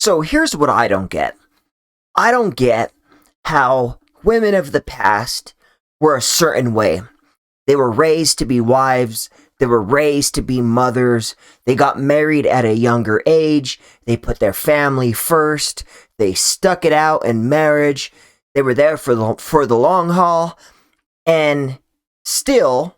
So here's what I don't get. I don't get how women of the past were a certain way. They were raised to be wives. They were raised to be mothers. They got married at a younger age. They put their family first. They stuck it out in marriage. They were there for the long haul. And still,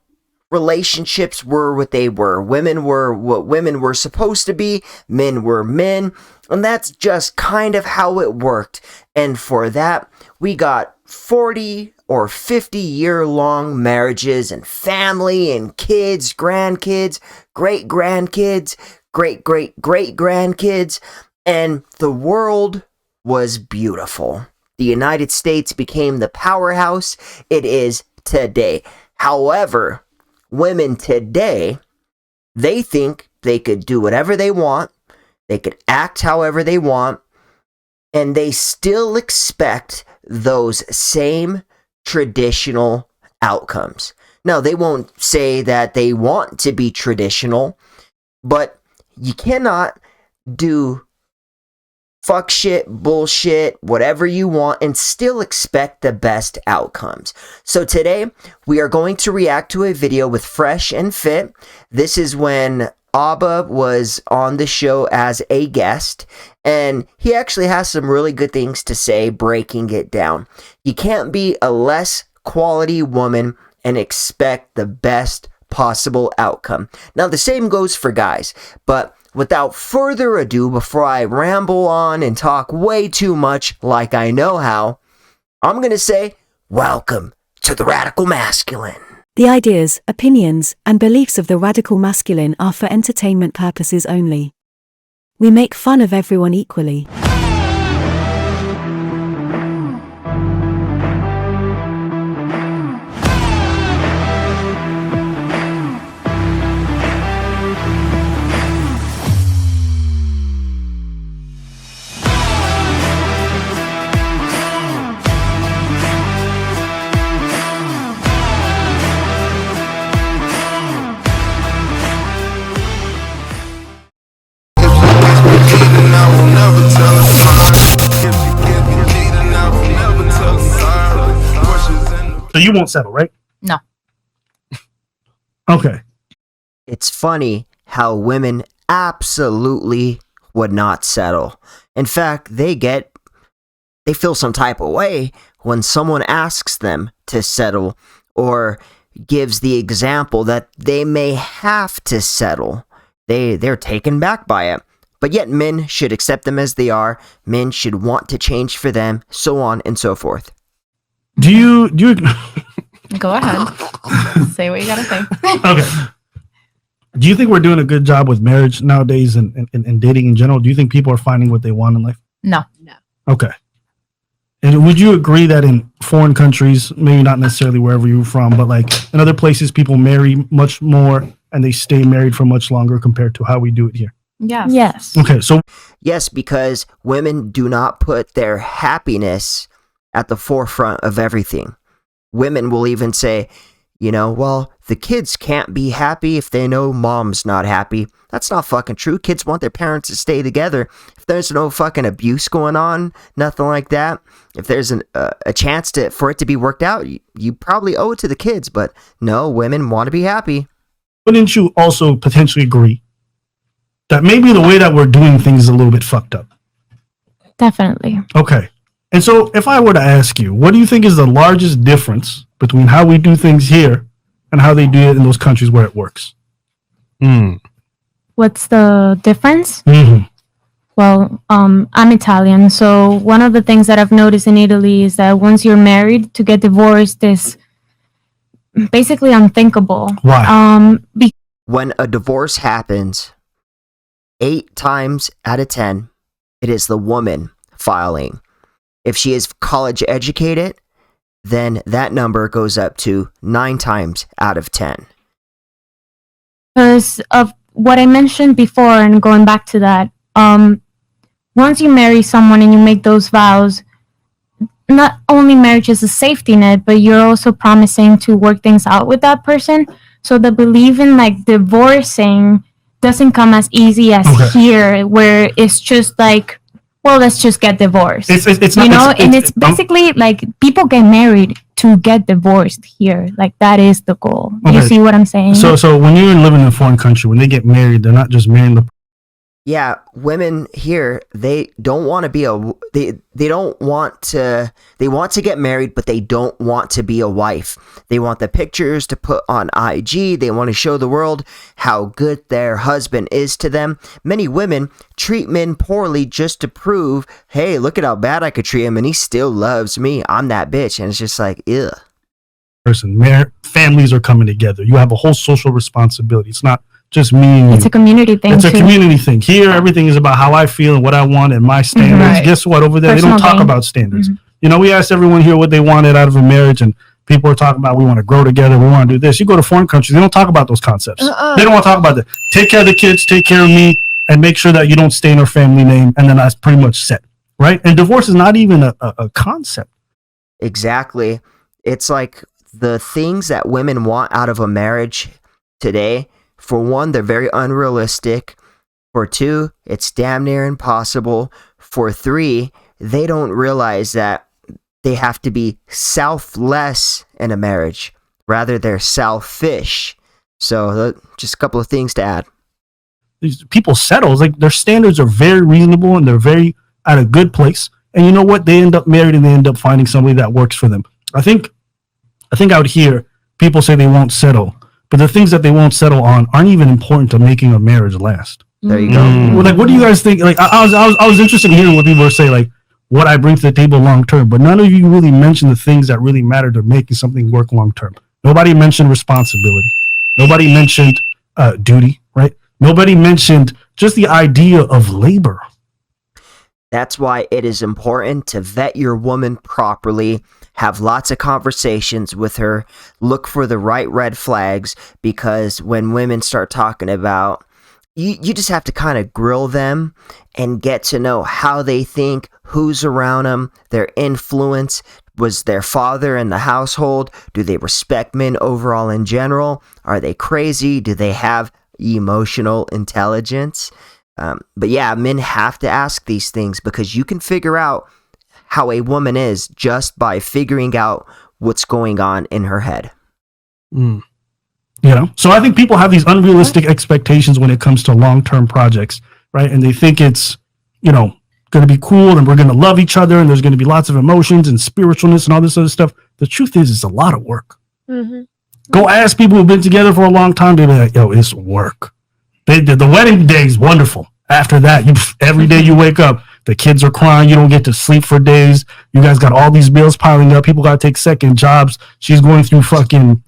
relationships were what they were. Women were what women were supposed to be. Men were men. And that's just kind of how it worked. And for that, we got 40 or 50-year-long marriages and family and kids, grandkids, great-grandkids, great-great-great-grandkids. And the world was beautiful. The United States became the powerhouse it is today. However, women today, they think they could do whatever they want. They could act however they want. And they still expect those same traditional outcomes. Now, they won't say that they want to be traditional, but you cannot do fuck shit, bullshit, whatever you want, and still expect the best outcomes. So today, we are going to react to a video with Fresh and Fit. This is when Abba was on the show as a guest, and he actually has some really good things to say, breaking it down. You can't be a less quality woman and expect the best possible outcome. Now, the same goes for guys, but without further ado, before I ramble on and talk way too much like I know how, I'm going to say, welcome to the Radical Masculine. The ideas, opinions, and beliefs of the radical masculine are for entertainment purposes only. We make fun of everyone equally. So you won't settle, right? No. Okay. It's funny how women absolutely would not settle. In fact, they feel some type of way when someone asks them to settle or gives the example that they may have to settle. They're taken back by it. But yet men should accept them as they are. Men should want to change for them, so on and so forth. Do you Go ahead. Say what you gotta say. Okay. Do you think we're doing a good job with marriage nowadays and dating in general? Do you think people are finding what they want in life? No. Okay. And would you agree that in foreign countries, maybe not necessarily wherever you're from, but like in other places, people marry much more and they stay married for much longer compared to how we do it here? Yes. Okay. So yes, because women do not put their happiness at the forefront of everything. Women will even say, well, the kids can't be happy if they know mom's not happy. That's not fucking true. Kids want their parents to stay together. If there's no fucking abuse going on, nothing like that, if there's a chance for it to be worked out, you probably owe it to the kids. But no, women want to be happy. Wouldn't you also potentially agree that maybe the way that we're doing things is a little bit fucked up? Definitely. Okay. And so if I were to ask you, what do you think is the largest difference between how we do things here and how they do it in those countries where it works? What's the difference? Mm-hmm. Well, I'm Italian, so one of the things that I've noticed in Italy is that once you're married, to get divorced is basically unthinkable. Why? When a divorce happens, 8 times out of 10, it is the woman filing. If she is college educated, then that number goes up to 9 times out of 10. Because of what I mentioned before, and going back to that, once you marry someone and you make those vows, not only marriage is a safety net, but you're also promising to work things out with that person. So the belief in like divorcing doesn't come as easy as here, where it's just like well, let's just get divorced. It's not, you know, and it's I'm- basically like people get married to get divorced here. Like that is the goal. You Okay. see what I'm saying? So when you're living in a foreign country, when they get married, they're not just marrying the. Yeah, women here, they don't want to be they don't want to, they want to get married, but they don't want to be a wife. They want the pictures to put on IG. They want to show the world how good their husband is to them. Many women treat men poorly just to prove, hey, look at how bad I could treat him and he still loves me. I'm that bitch. And it's just like, ugh. Person, families are coming together. You have a whole social responsibility. It's not just me and you. it's a community thing. It's a too. community thing. Here, everything is about how I feel and what I want and my standards. Right. Guess what? Over there, they Personal don't talk gain. about standards. You know, we asked everyone here what they wanted out of a marriage, and people are talking about we want to grow together, we want to do this. You go to foreign countries, they don't talk about those concepts. They don't want to talk about that. Take care of the kids, take care of me, and make sure that you don't stain our family name, and then that's pretty much set, right? And divorce is not even a concept. Exactly. It's like the things that women want out of a marriage today, for one, they're very unrealistic. For two, it's damn near impossible. For three, they don't realize that they have to be selfless in a marriage. Rather, they're selfish. So, just a couple of things to add. These people settle. It's like their standards are very reasonable and they're very at a good place. And you know what? They end up married and they end up finding somebody that works for them. I think out here, people say they won't settle, but the things that they won't settle on aren't even important to making a marriage last. There you go. Well, like, what do you guys think? Like, I was interested in hearing what people were saying, like what I bring to the table long term, but none of you really mentioned the things that really matter to making something work long term. Nobody mentioned responsibility. Nobody mentioned duty, right? Nobody mentioned just the idea of labor. That's why it is important to vet your woman properly, have lots of conversations with her, look for the right red flags, because when women start talking about, you just have to kind of grill them and get to know how they think, who's around them, their influence. Was their father in the household? Do they respect men overall in general? Are they crazy? Do they have emotional intelligence? But yeah, men have to ask these things because you can figure out how a woman is just by figuring out what's going on in her head. You know, so I think people have these unrealistic expectations when it comes to long-term projects, right? And they think it's, you know, going to be cool and we're going to love each other and there's going to be lots of emotions and spiritualness and all this other stuff. The truth is, it's a lot of work. Go ask people who've been together for a long time. They'll be like, yo, it's work. The wedding day is wonderful. After that, every day you wake up, the kids are crying. You don't get to sleep for days. You guys got all these bills piling up. People got to take second jobs. She's going through fucking...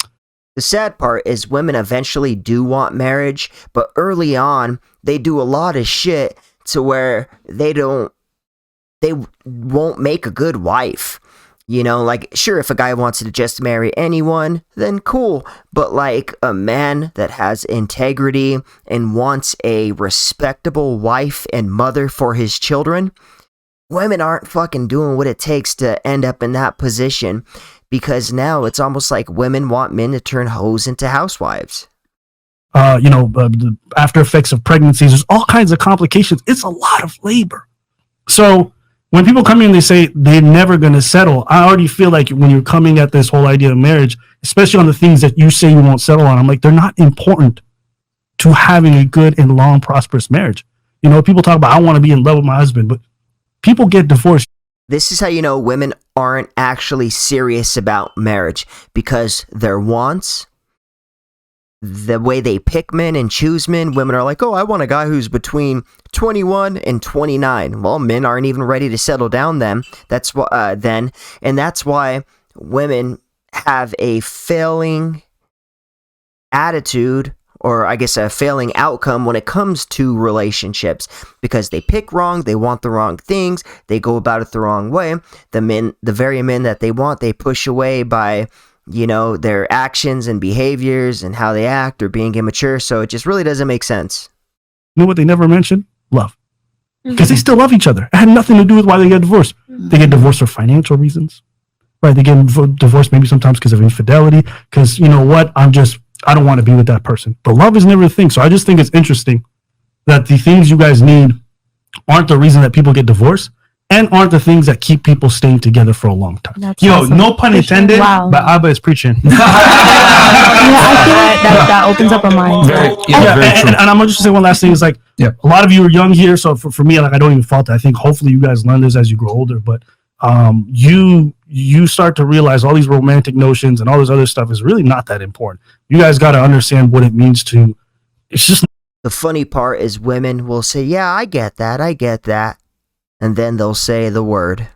The sad part is women eventually do want marriage, but early on, they do a lot of shit to where they won't make a good wife. You know, like, sure, if a guy wants to just marry anyone, then cool. But like a man that has integrity and wants a respectable wife and mother for his children, women aren't fucking doing what it takes to end up in that position, because now it's almost like women want men to turn hoes into housewives. The after effects of pregnancies, there's all kinds of complications. It's a lot of labor. So when people come in and they say they're never going to settle, I already feel like when you're coming at this whole idea of marriage, especially on the things that you say you won't settle on, I'm like, they're not important to having a good and long, prosperous marriage. You know, people talk about, I want to be in love with my husband, but people get divorced. This is how you know women aren't actually serious about marriage, because their wants, the way they pick men and choose men, women are like, oh, I want a guy who's between 21 and 29. Well, men aren't even ready to settle down then. That's why and that's why women have a failing attitude, or I guess a failing outcome when it comes to relationships, because they pick wrong, they want the wrong things, they go about it the wrong way. The very men that they want, they push away by, you know, their actions and behaviors and how they act, or being immature. So it just really doesn't make sense. You know what they never mentioned? Love. Because they still love each other. It had nothing to do with why they get divorced. They get divorced for financial reasons, right? They get divorced maybe sometimes because of infidelity, because, you know what, I don't want to be with that person. But love is never a thing. So I just think it's interesting that the things you guys need aren't the reason that people get divorced and aren't the things that keep people staying together for a long time. That's Yo, awesome. no pun intended, Wow. but Abba is preaching. Yeah, I feel like That opens up a mind. Very, yeah, very true. And I'm gonna just say one last thing is like, Yeah. a lot of you are young here, so for me, like I don't even fault it. I think hopefully you guys learn this as you grow older, but you start to realize all these romantic notions and all this other stuff is really not that important. You guys got to understand what it means to. It's just The funny part is women will say, yeah, I get that. And then they'll say the word,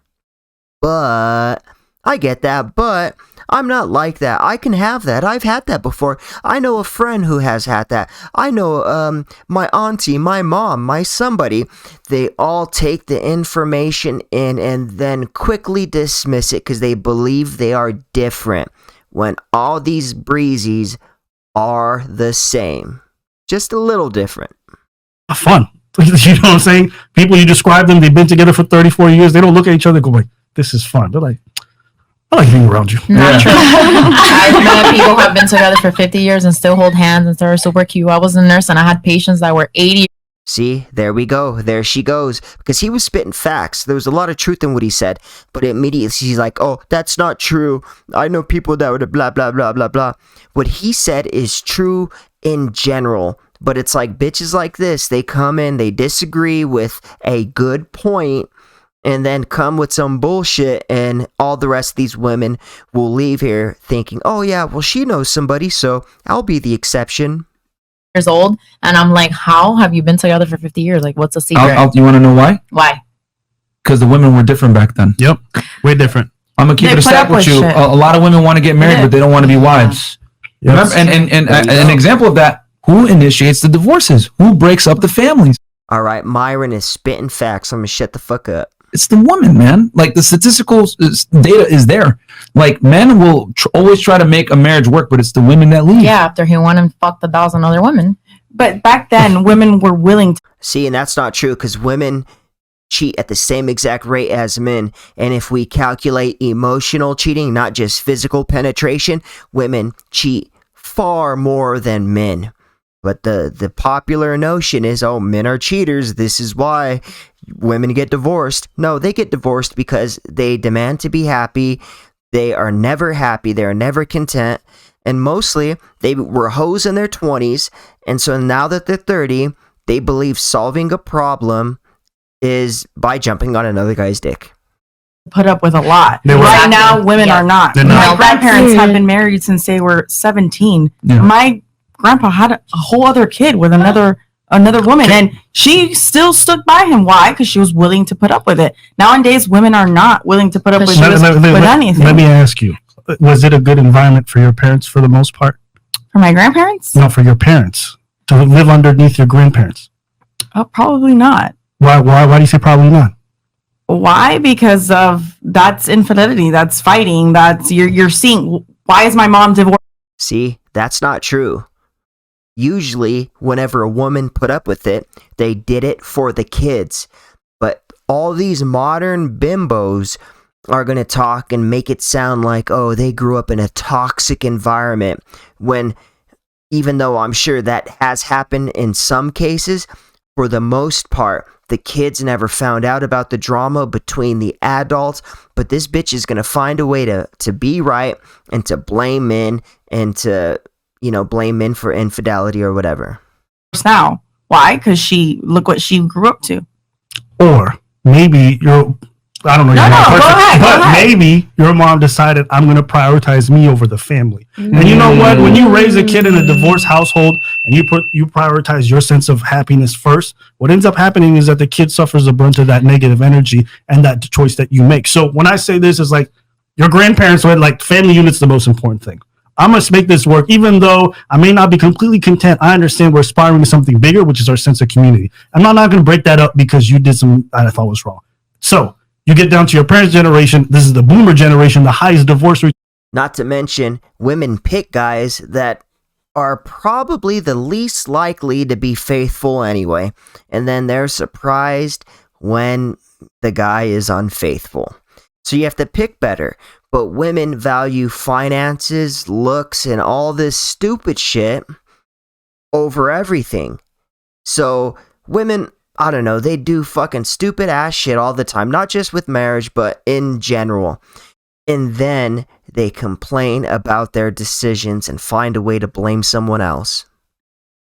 but I get that, but I'm not like that. I can have that. I've had that before. I know a friend who has had that. I know my auntie, my mom, my somebody. They all take the information in and then quickly dismiss it because they believe they are different when all these breezies are the same. Just a little different. fun. You know what I'm saying? People, you describe them, they've been together for 34 years. They don't look at each other and go like, this is fun. They're like, I like being around you. Not true. I've met people who have been together for 50 years and still hold hands and still are super cute. I was a nurse and I had patients that were 80. See, there we go. There she goes. Because he was spitting facts. There was a lot of truth in what he said. But immediately she's like, oh, that's not true. I know people that would blah, blah, blah, blah, blah. What he said is true in general. But it's like bitches like this. They come in, they disagree with a good point, and then come with some bullshit, and all the rest of these women will leave here thinking, oh yeah, well she knows somebody, so I'll be the exception. Years old, and I'm like, how have you been together for 50 years? Like, what's the secret? You want to know why? Why? Because the women were different back then. Yep, way different. I'm gonna keep They it a put stack up with with you. shit. A lot of women want to get married, Yeah. but they don't want to be wives. Yes. Remember, and an example of that: who initiates the divorces? Who breaks up the families? All right, Myron is spitting facts. I'm gonna shut the fuck up. It's the woman, man. Like the statistical data is there. Like men will always try to make a marriage work, but it's the women that leave. Yeah, after he went and fucked 1,000 other women. But back then, women were willing to. See, and that's not true because women cheat at the same exact rate as men. And if we calculate emotional cheating, not just physical penetration, women cheat far more than men. But the popular notion is, oh, men are cheaters. This is why women get divorced. No, they get divorced because they demand to be happy. They are never happy. They are never content. And mostly, they were hoes in their 20s. And so now that they're 30, they believe solving a problem is by jumping on another guy's dick. Put up with a lot. They were- Right now, women Yeah. are not. They're not. My grandparents That's have weird. been married since they were 17. Yeah. My grandpa had a whole other kid with another woman, and she still stood by him. Why? Because she was willing to put up with it. Nowadays, women are not willing to put up with, She was- with anything. Let me ask you, was it a good environment for your parents for the most part? For my grandparents, No, for your parents to live underneath your grandparents. oh, probably not. Why do you say probably not? Why? Because of that's infidelity. That's fighting. That's you're seeing. Why is my mom divorced? See, that's not true. Usually, whenever a woman put up with it, they did it for the kids. But all these modern bimbos are going to talk and make it sound like, oh, they grew up in a toxic environment. When, even though I'm sure that has happened in some cases, for the most part, the kids never found out about the drama between the adults. But this bitch is going to find a way to be right and to blame men and to, blame men for infidelity or whatever. Now? Why? Because look what she grew up to. Or maybe I don't know. No, your mom go personally, ahead, but go ahead. maybe your mom decided I'm going to prioritize me over the family. And you know what? When you raise a kid in a divorced household and you prioritize your sense of happiness first, what ends up happening is that the kid suffers the brunt of that negative energy and that choice that you make. So when I say this is like your grandparents were like family unit's the most important thing. I must make this work, even though I may not be completely content. I understand we're aspiring to something bigger, which is our sense of community. I'm not going to break that up because you did something I thought was wrong. So you get down to your parents' generation. This is the boomer generation, the highest divorce rate. Not to mention, women pick guys that are probably the least likely to be faithful anyway. And then they're surprised when the guy is unfaithful. So you have to pick better. But women value finances, looks, and all this stupid shit over everything. So women I don't know, they do fucking stupid ass shit all the time, not just with marriage, but in general. And then they complain about their decisions and find a way to blame someone else.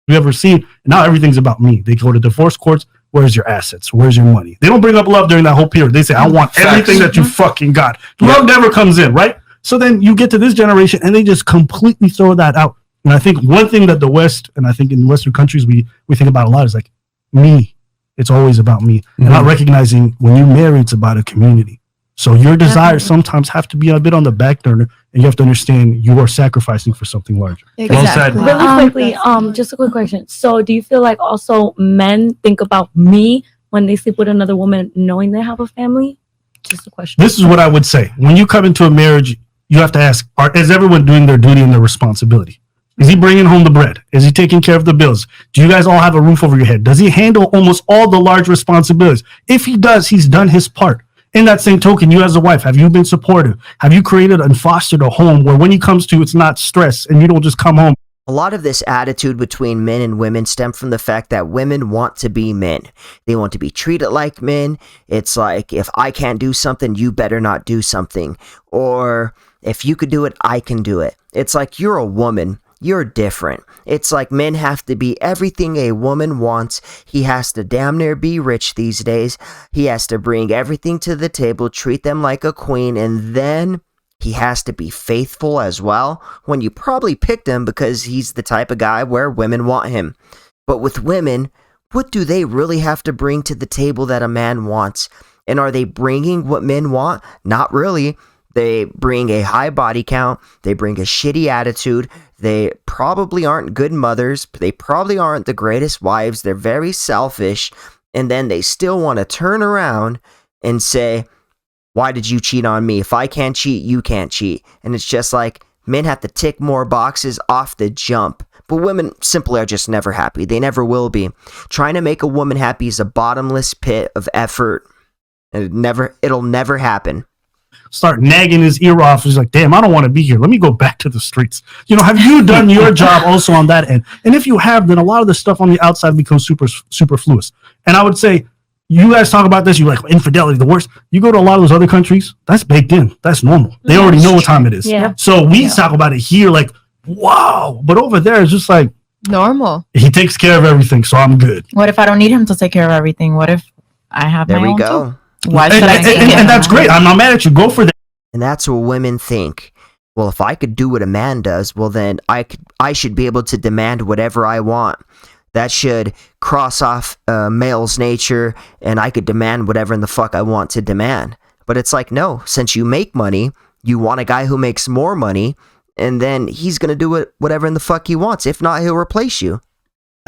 You ever seen, now everything's about me. They go to divorce courts. Where's your assets? Where's your money? They don't bring up love during that whole period. They say, I want everything that you fucking got. Love never comes in, right? So then you get to this generation and they just completely throw that out. And I think one thing that the West, and I think in Western countries, we think about a lot is like, me. It's always about me. And not recognizing when you marry, it's about a community. So your desires sometimes have to be a bit on the back burner, and you have to understand you are sacrificing for something larger. Exactly. Really quickly, just a quick question. So do you feel like also men think about me when they sleep with another woman knowing they have a family? Just a question. This is what I would say. When you come into a marriage, you have to ask, is everyone doing their duty and their responsibility? Is he bringing home the bread? Is he taking care of the bills? Do you guys all have a roof over your head? Does he handle almost all the large responsibilities? If he does, he's done his part. In that same token, you as a wife, have you been supportive? Have you created and fostered a home where when he comes to, it's not stress and you don't just come home? A lot of this attitude between men and women stem from the fact that women want to be men. They want to be treated like men. It's like, if I can't do something, you better not do something. Or if you could do it, I can do it. It's like, you're a woman. You're different. It's like men have to be everything a woman wants. He has to damn near be rich these days. He has to bring everything to the table, treat them like a queen, and then he has to be faithful as well, when you probably picked him because he's the type of guy where women want him. But with women, what do they really have to bring to the table that a man wants? And are they bringing what men want? Not really. They bring a high body count. They bring a shitty attitude. They probably aren't good mothers. They probably aren't the greatest wives. They're very selfish. And then they still want to turn around and say, why did you cheat on me? If I can't cheat, you can't cheat. And it's just like, men have to tick more boxes off the jump. But women simply are just never happy. They never will be. Trying to make a woman happy is a bottomless pit of effort. And it'll never happen. Start nagging his ear off. He's like, damn, I don't want to be here. Let me go back to the streets. You know, have you done your job also on that end? And if you have, then a lot of the stuff on the outside becomes superfluous. And I would say, you guys talk about this, you're like, infidelity, the worst. You go to a lot of those other countries, that's baked in. That's normal. They already know what time it is. Yeah. So we talk about it here like, wow. But over there, it's just like, normal. he takes care of everything, so I'm good. What if I don't need him to take care of everything? What if I have There my we own go. too? Why should I take it? And that's great. I'm not mad at you. Go for that. And that's what women think. Well, if I could do what a man does, well then I should be able to demand whatever I want. That should cross off male's nature, and I could demand whatever in the fuck I want to demand. But it's like, no, since you make money, you want a guy who makes more money, and then he's gonna do whatever in the fuck he wants. If not, he'll replace you.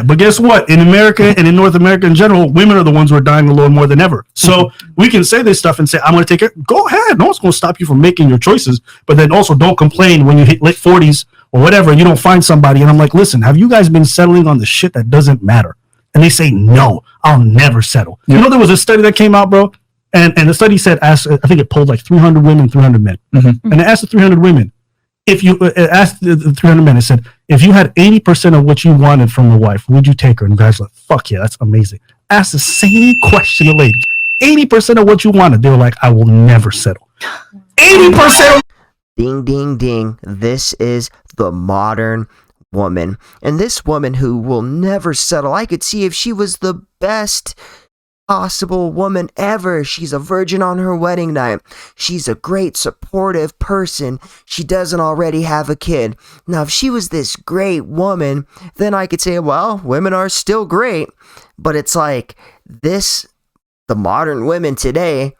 But guess what? In America and in North America in general, women are the ones who are dying alone more than ever. So we can say this stuff and say, I'm going to take it. Go ahead. No one's going to stop you from making your choices. But then also don't complain when you hit late 40s or whatever and you don't find somebody. And I'm like, listen, have you guys been settling on the shit that doesn't matter? And they say, no, I'll never settle. You know, there was a study that came out, bro. And the study said, I think it polled like 300 women, 300 men. And it asked the 300 women, if you asked the 300 men, it said, if you had 80% of what you wanted from a wife, would you take her? And the guys were like, fuck yeah, that's amazing. Ask the same question to ladies. 80% of what you wanted. They were like, I will never settle. 80%. Ding, ding, ding. This is the modern woman. And this woman who will never settle, I could see if she was the best possible woman ever. She's a virgin on her wedding night. She's a great supportive person. She doesn't already have a kid. Now, if she was this great woman, then I could say, well, women are still great. But it's like this, the modern women today,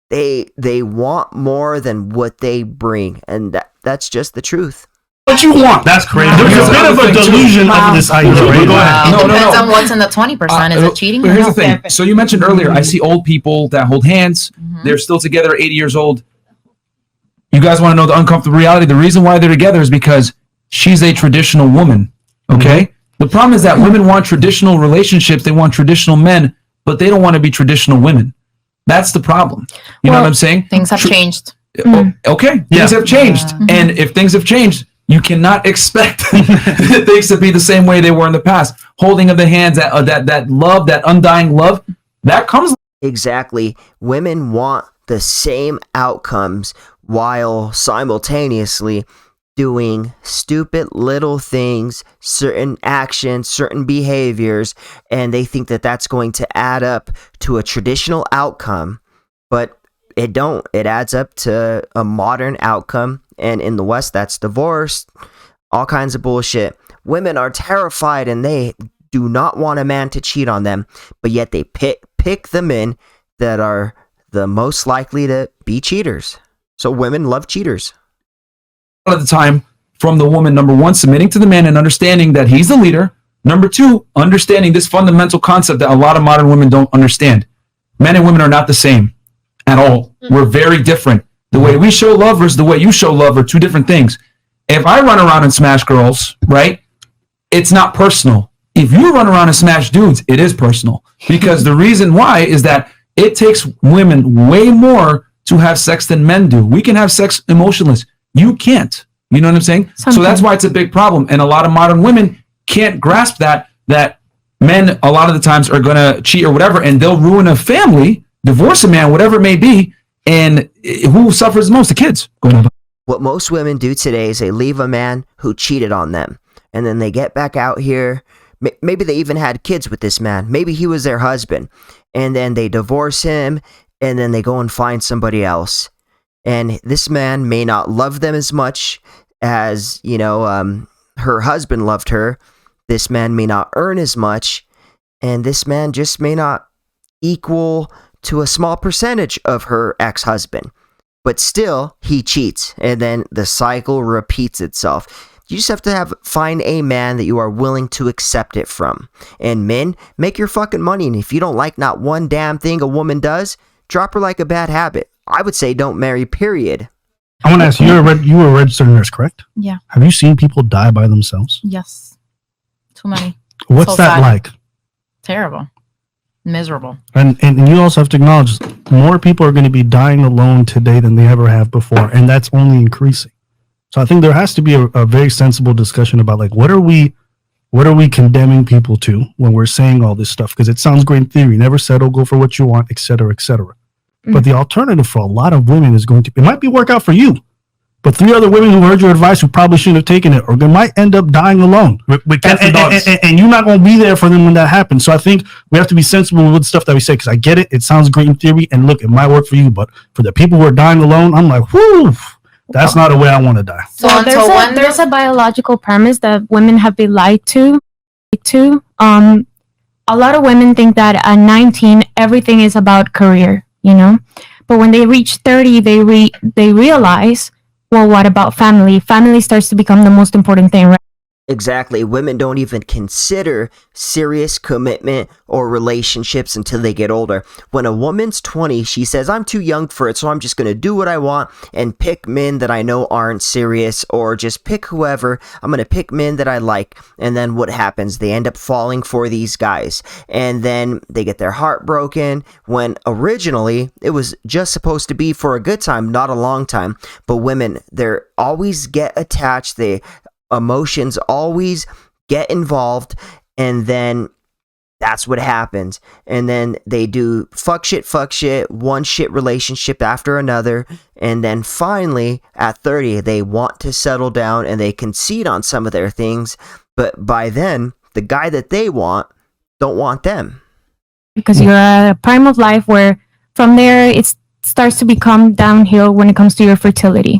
they want more than what they bring. And that's just the truth. What you want? That's crazy. There's a bit of a delusion of this idea. Right? Go ahead. It depends on what's in the 20%. Is it cheating? But here's the thing. So you mentioned earlier, I see old people that hold hands. They're still together, 80 years old. You guys want to know the uncomfortable reality? The reason why they're together is because she's a traditional woman. Okay? The problem is that women want traditional relationships. They want traditional men, but they don't want to be traditional women. That's the problem. You know what I'm saying? Things have changed. Okay. Things have changed. And if things have changed, You cannot expect things to be the same way they were in the past. Holding of the hands, that love, that undying love, that comes. Exactly. Women want the same outcomes while simultaneously doing stupid little things, certain actions, certain behaviors, and they think that that's going to add up to a traditional outcome, but it don't. It adds up to a modern outcome, and in the West, that's divorce, all kinds of bullshit. Women are terrified and they do not want a man to cheat on them, but yet they pick the men that are the most likely to be cheaters. So women love cheaters. A lot of the time from the woman, number one, submitting to the man and understanding that he's the leader. Number two, understanding this fundamental concept that a lot of modern women don't understand. Men and women are not the same at all. We're very different. The way we show love versus the way you show love are two different things. If I run around and smash girls, right, it's not personal. If you run around and smash dudes, it is personal. Because the reason why is that it takes women way more to have sex than men do. We can have sex emotionless. You can't. You know what I'm saying? So that's why it's a big problem. And a lot of modern women can't grasp that men a lot of the times are going to cheat or whatever, and they'll ruin a family, divorce a man, whatever it may be. And who suffers the most? The kids. What most women do today is they leave a man who cheated on them, and then they get back out here. Maybe they even had kids with this man. Maybe he was their husband, and then they divorce him, and then they go and find somebody else. And this man may not love them as much as, her husband loved her. This man may not earn as much, and this man just may not equal to a small percentage of her ex-husband. But still, he cheats, and then the cycle repeats itself. You just have to find a man that you are willing to accept it from. And men, make your fucking money, and if you don't like not one damn thing a woman does, drop her like a bad habit. I would say don't marry, period. I want to ask you, you were a registered nurse, correct? Yeah. Have you seen people die by themselves? Yes. Too many. What's So that sad. like? Terrible. Miserable. And you also have to acknowledge more people are going to be dying alone today than they ever have before, and that's only increasing. So I think there has to be a very sensible discussion about like what are we condemning people to when we're saying all this stuff? Because it sounds great in theory, never settle, go for what you want, etc., etc. But the alternative for a lot of women is going to, it might be work out for you, but 3 other women who heard your advice who probably shouldn't have taken it, or they might end up dying alone. With cats and dogs. And you're not going to be there for them when that happens. So I think we have to be sensible with the stuff that we say, because I get it. It sounds great in theory, and look, it might work for you, but for the people who are dying alone, I'm like, whoo, that's not a way I want to die. So there's a biological premise that women have been lied to. A lot of women think that at 19 everything is about career, but when they reach 30 they realize, well, what about family? Family starts to become the most important thing, right? Exactly. Women don't even consider serious commitment or relationships until they get older. When a woman's 20, she says, I'm too young for it, so I'm just going to do what I want and pick men that I know aren't serious, or just pick whoever. I'm going to pick men that I like. And then what happens? They end up falling for these guys. And then they get their heart broken when originally it was just supposed to be for a good time, not a long time. But women, they're always get attached. Emotions always get involved, and then that's what happens. And then they do fuck shit, one shit relationship after another, and then finally at 30 they want to settle down and they concede on some of their things, but by then the guy that they want don't want them. Because you're at a prime of life where from there it starts to become downhill when it comes to your fertility.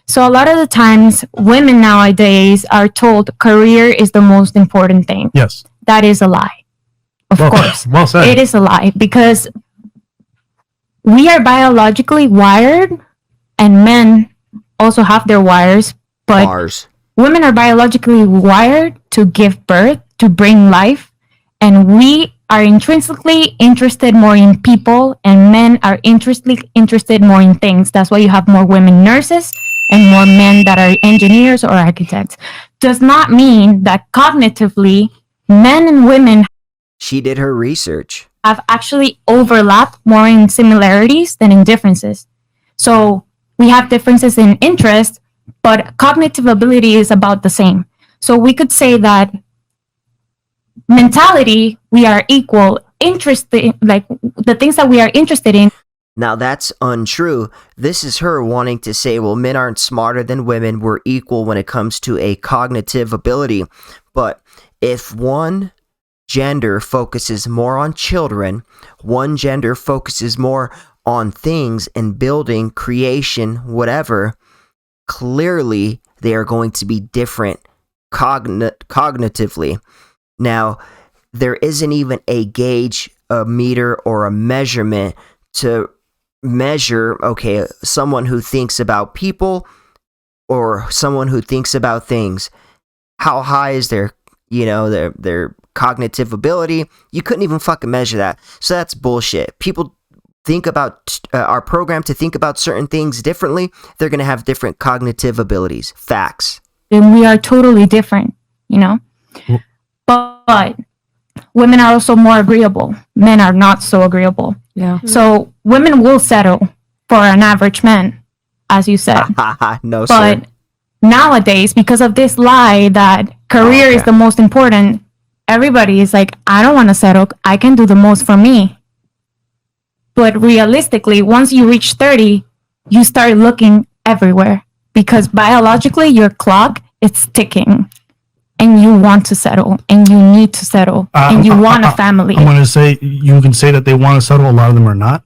So a lot of the times, women nowadays are told career is the most important thing. Yes. That is a lie. Of course. Well said. It is a lie because we are biologically wired, and men also have their wires, but Bars. women are biologically wired to give birth, to bring life, and we are intrinsically interested more in people, and men are intrinsically interested more in things. That's why you have more women nurses and more men that are engineers or architects. Does not mean that cognitively men and women She did her research. have actually overlapped more in similarities than in differences. So we have differences in interest, but cognitive ability is about the same. So we could say that mentality, we are equal, interested, like the things that we are interested in. Now that's untrue. This is her wanting to say, well, men aren't smarter than women. We're equal when it comes to a cognitive ability. But if one gender focuses more on children, one gender focuses more on things and building, creation, whatever, clearly they are going to be different cognitively. Now, there isn't even a gauge, a meter, or a measurement to measure, okay, someone who thinks about people or someone who thinks about things. How high is their cognitive ability? You couldn't even fucking measure that. So that's bullshit. People are programmed to think about certain things differently. They're going to have different cognitive abilities. Facts. And we are totally different, But women are also more agreeable. Men are not so agreeable. Yeah. So women will settle for an average man, as you said. No, but sir. Nowadays, because of this lie that career is the most important, everybody is like, I don't want to settle. I can do the most for me. But realistically, once you reach 30, you start looking everywhere because biologically your clock is ticking and you want to settle and you need to settle and you want a family. I'm going to say, you can say that they want to settle. A lot of them are not.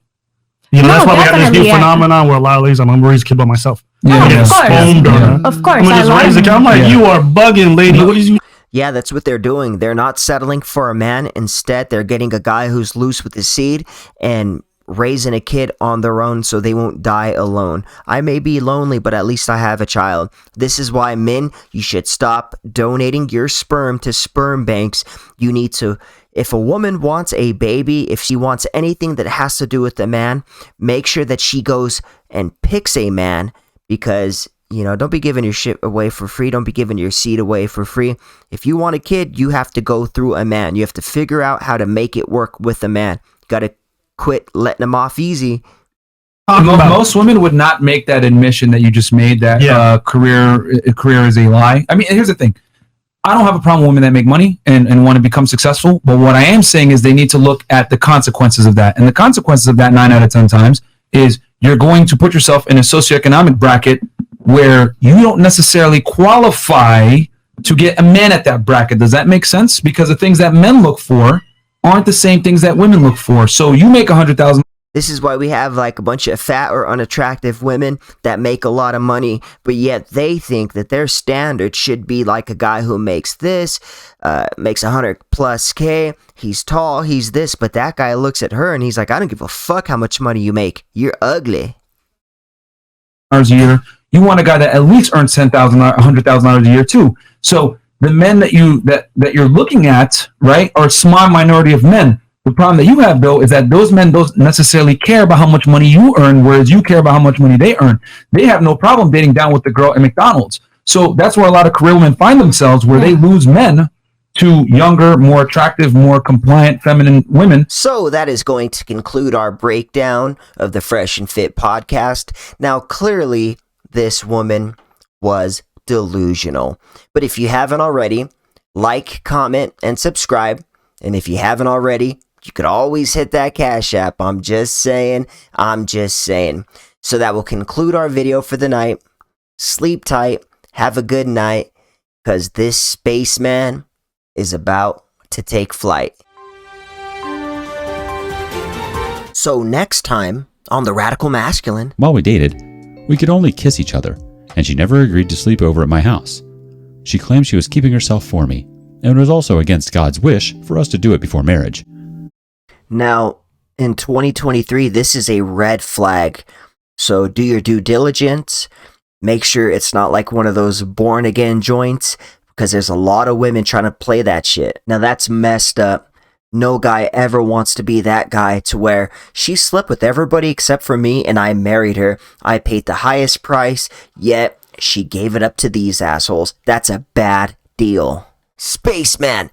That's why we have this new phenomenon where a lot of ladies, I'm going to raise a kid by myself. Of course. I'm going to just raise a kid. I'm like, you are bugging, lady. What is you? Yeah, that's what they're doing. They're not settling for a man. Instead, they're getting a guy who's loose with his seed and raising a kid on their own so they won't die alone. I may be lonely, but at least I have a child. This is why, men, you should stop donating your sperm to sperm banks. You need to, if a woman wants a baby, if she wants anything that has to do with a man, make sure that she goes and picks a man, because don't be giving your shit away for free. Don't be giving your seed away for free. If you want a kid, you have to go through a man. You have to figure out how to make it work with a man. You got to quit letting them off easy. Most women would not make that admission that you just made, that career is a lie. I mean, here's the thing. I don't have a problem with women that make money and want to become successful. But what I am saying is they need to look at the consequences of that. And the consequences of that 9 out of 10 times is you're going to put yourself in a socioeconomic bracket where you don't necessarily qualify to get a man at that bracket. Does that make sense? Because the things that men look for aren't the same things that women look for. So you make 100,000. This is why we have like a bunch of fat or unattractive women that make a lot of money, but yet they think that their standard should be like a guy who makes this, makes 100+K. He's tall, he's this, but that guy looks at her and he's like, I don't give a fuck how much money you make. You're ugly. A year. You want a guy that at least earns $10,000, $100,000 a year too. So the men that you're looking at, right, are a small minority of men. The problem that you have, though, is that those men don't necessarily care about how much money you earn, whereas you care about how much money they earn. They have no problem dating down with the girl at McDonald's. So that's where a lot of career women find themselves, where they lose men to younger, more attractive, more compliant, feminine women. So that is going to conclude our breakdown of the Fresh and Fit podcast. Now, clearly, this woman was delusional. But if you haven't already, like, comment, and subscribe. And if you haven't already, you could always hit that Cash App. I'm just saying. So that will conclude our video for the night. Sleep tight. Have a good night. Because this spaceman is about to take flight. So next time on The Radical Masculine. While we dated, we could only kiss each other, and she never agreed to sleep over at my house. She claimed she was keeping herself for me, and was also against God's wish for us to do it before marriage. Now, in 2023, this is a red flag. So do your due diligence. Make sure it's not like one of those born again joints, because there's a lot of women trying to play that shit. Now that's messed up. No guy ever wants to be that guy to where she slept with everybody except for me and I married her. I paid the highest price, yet she gave it up to these assholes. That's a bad deal. Spaceman,